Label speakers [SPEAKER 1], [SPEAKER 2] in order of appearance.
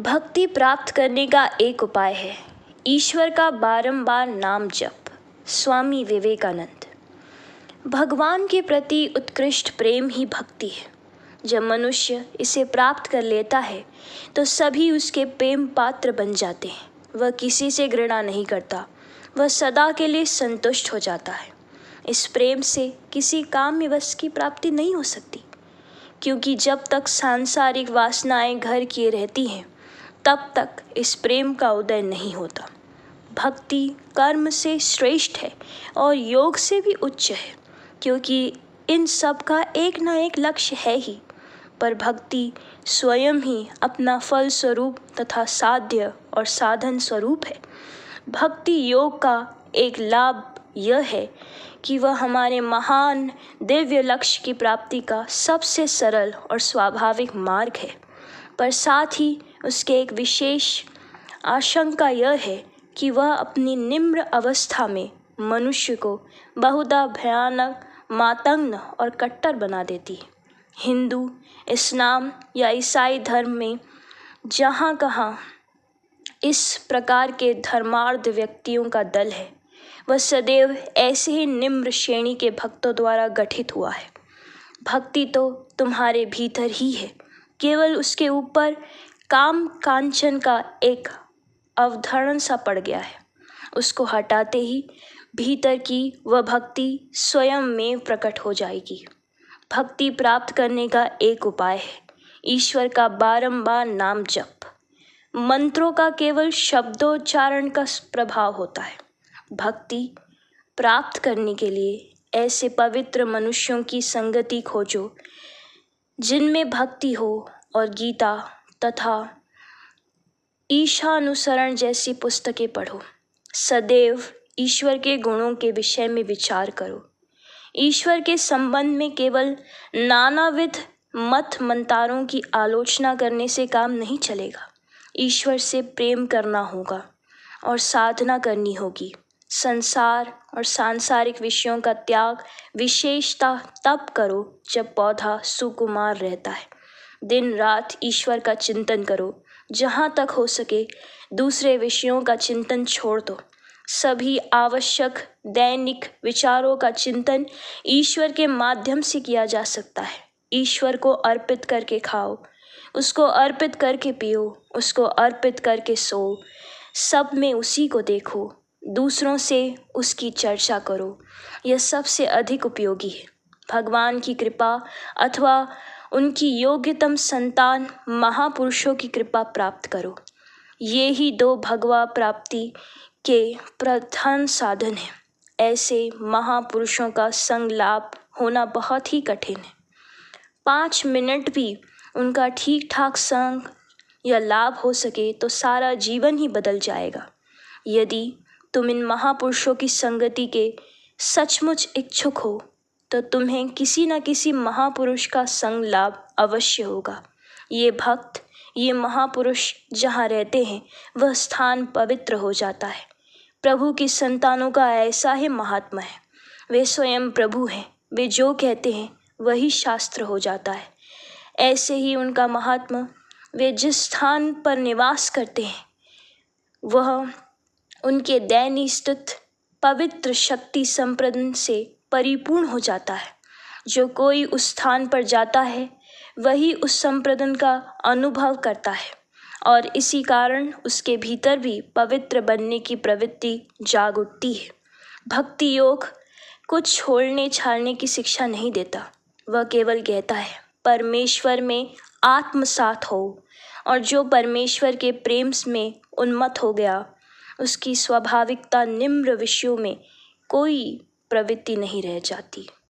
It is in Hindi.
[SPEAKER 1] भक्ति प्राप्त करने का एक उपाय है ईश्वर का बारंबार नाम जप। स्वामी विवेकानंद। भगवान के प्रति उत्कृष्ट प्रेम ही भक्ति है। जब मनुष्य इसे प्राप्त कर लेता है तो सभी उसके प्रेम पात्र बन जाते हैं। वह किसी से घृणा नहीं करता, वह सदा के लिए संतुष्ट हो जाता है। इस प्रेम से किसी काम्य वस्तु की प्राप्ति नहीं हो सकती, क्योंकि जब तक सांसारिक वासनाएं घर किए रहती हैं तब तक इस प्रेम का उदय नहीं होता। भक्ति कर्म से श्रेष्ठ है और योग से भी उच्च है, क्योंकि इन सब का एक ना एक लक्ष्य है ही, पर भक्ति स्वयं ही अपना फल स्वरूप तथा साध्य और साधन स्वरूप है। भक्ति योग का एक लाभ यह है कि वह हमारे महान दिव्य लक्ष्य की प्राप्ति का सबसे सरल और स्वाभाविक मार्ग है, पर साथ ही उसके एक विशेष आशंका यह है कि वह अपनी निम्र अवस्था में मनुष्य को बहुधा भयानक, मातंग और कट्टर बना देती है। हिंदू, इस्लाम या ईसाई धर्म में जहाँ कहाँ इस प्रकार के धर्मार्ध व्यक्तियों का दल है, वह सदैव ऐसे ही निम्र श्रेणी के भक्तों द्वारा गठित हुआ है। भक्ति तो तुम्हारे भीतर ही है, केवल उसके ऊपर काम कांचन का एक अवधारण सा पड़ गया है। उसको हटाते ही भीतर की वह भक्ति स्वयं में प्रकट हो जाएगी। भक्ति प्राप्त करने का एक उपाय है ईश्वर का बारंबार नाम जप। मंत्रों का केवल शब्दोच्चारण का प्रभाव होता है। भक्ति प्राप्त करने के लिए ऐसे पवित्र मनुष्यों की संगति खोजो जिनमें भक्ति हो, और गीता तथा ईशानुसरण जैसी पुस्तकें पढ़ो। सदैव ईश्वर के गुणों के विषय में विचार करो। ईश्वर के संबंध में केवल नानाविध मत मंतारों की आलोचना करने से काम नहीं चलेगा। ईश्वर से प्रेम करना होगा और साधना करनी होगी। संसार और सांसारिक विषयों का त्याग विशेषता तब करो जब पौधा सुकुमार रहता है। दिन रात ईश्वर का चिंतन करो। जहाँ तक हो सके दूसरे विषयों का चिंतन छोड़ दो। सभी आवश्यक दैनिक विचारों का चिंतन ईश्वर के माध्यम से किया जा सकता है। ईश्वर को अर्पित करके खाओ, उसको अर्पित करके पियो, उसको अर्पित करके सो। सब में उसी को देखो, दूसरों से उसकी चर्चा करो। यह सबसे अधिक उपयोगी है। भगवान की कृपा अथवा उनकी योग्यतम संतान महापुरुषों की कृपा प्राप्त करो। ये ही दो भगवा प्राप्ति के प्रधान साधन हैं। ऐसे महापुरुषों का संग लाभ होना बहुत ही कठिन है। 5 मिनट भी उनका ठीक ठाक संग या लाभ हो सके तो सारा जीवन ही बदल जाएगा। यदि तुम इन महापुरुषों की संगति के सचमुच इच्छुक हो तो तुम्हें किसी न किसी महापुरुष का संग लाभ अवश्य होगा। ये भक्त, ये महापुरुष जहाँ रहते हैं वह स्थान पवित्र हो जाता है। प्रभु की संतानों का ऐसा ही महात्मा है। वे स्वयं प्रभु हैं। वे जो कहते हैं वही शास्त्र हो जाता है। ऐसे ही उनका महात्मा, वे जिस स्थान पर निवास करते हैं वह उनके दैनी स्थित पवित्र शक्ति संप्रदान से परिपूर्ण हो जाता है। जो कोई उस स्थान पर जाता है वही उस संप्रदान का अनुभव करता है, और इसी कारण उसके भीतर भी पवित्र बनने की प्रवृत्ति जाग उठती है। भक्ति योग कुछ छोड़ने छाड़ने की शिक्षा नहीं देता। वह केवल कहता है परमेश्वर में आत्मसात हो, और जो परमेश्वर के प्रेम में उन्मत्त हो गया उसकी स्वाभाविकता निम्र विषयों में कोई प्रवृत्ति नहीं रह जाती।